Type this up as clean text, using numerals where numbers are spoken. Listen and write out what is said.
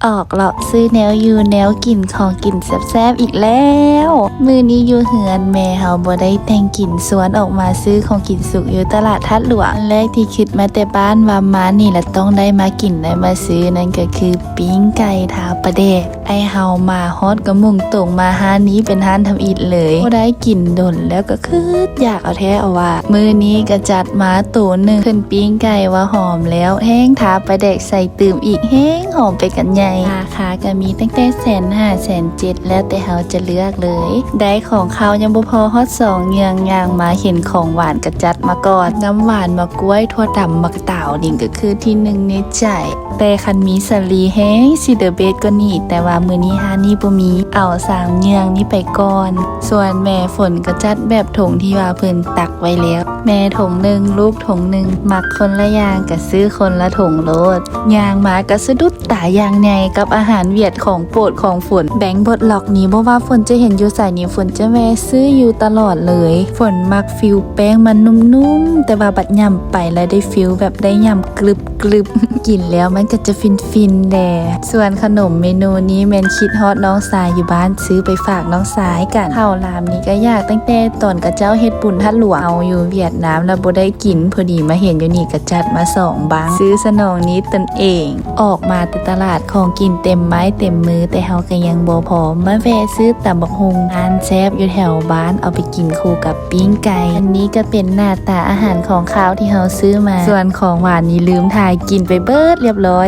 ออกเลาะซื้อแนวอยู่แนวกินของกินแซ่บๆอีกแล้วมื้อนี้อยู่เหือนแม่เฮาบ่ได้แต่งกินสวนออกมาซื้อของกินสุกอยู่ตลาดทัดหลวงแรกที่คิดมาแต่บ้านว่ามานี่ละต้องได้มากินได้มาซื้อนั่นก็คือปิ้งไก่ทาปลาแดกไอเฮามาฮอดก็มุ่งตรงมาห้านนี้เป็นห้านทำอิฐเลยบ่ได้กินดนแล้วก็คืออยากเอาแท้เอาว่ามื้อนี้ก็จัดมาตัวหนึ่งขึ้นปิ้งไก่ว่าหอมแล้วแห้งทาปลาแดกใส่ตื่มอีกแห้งหอมไปกันใหญ่ราคาก็มีตั้งแต่150,000 170,000แล้วแต่เฮาจะเลือกเลยได้ของเขายังบ่พอฮอด2เยืองย่างมาเห็นของหวานก็จัดมาก่อนน้ำหวานมะกล้วยถั่วดำมะกะเต่านี่ก็คือที่หนึ่งในใจแต่คันมีสลีแห้งสิเดอเบสก็นี่แต่ว่ามื้อนี้ฮานี่บ่มีเอา3เยืองนี้ไปก่อนส่วนแม่ฝนก็จัดแบบถุงที่ว่าเพิ่นตักไว้แล้วแม่ถุงหนึ่งลูกถุงหนึ่งมักคนละอย่างก็ซื้อคนละถุงโลดย่างมาก็สะดุดตาอย่างใหญ่กับอาหารเวียดของโปรดของฝนแบงค์บดล็อกนี้บ่ว่าฝนจะเห็นอยู่ใส่นี้ฝนจะแวะซื้ออยู่ตลอดเลยฝนมักฟิลแป้งมันนุ่มๆแต่ว่าบัดย่ำไปแล้วได้ฟิลแบบได้ย่ำกรึบๆ กินแล้วมันก็จะฟินแหละส่วนขนมเมนูนี้แม่นคิดฮอดน้องสายอยู่บ้านซื้อไปฝากน้องสายกันข้าวหลามนี่ก็อยากตั้งแต่ตอนกระเจ้าเฮ็ดปุ่นทัดหลวงเอาอยู่เวียดนามแล้วบ่ได้กินพอดีมาเห็นอยู่นี่ก็จัดมา2บังซื้อสนองนี้ตนเองออกมาแต่ตลาดของกินเต็มไม้เต็มมือแต่เฮาก็ยังบ่พอมาแวะซื้อตำบักหุ่งร้านแซ่บอยู่แถวบ้านเอาไปกินคู่กับปิ้งไก่อันนี้ก็เป็นหน้าตาอาหารของข้าวที่เฮาซื้อมาส่วนของหวานนี่ลืมถ่ายกินไปเบิดเรียบร้อย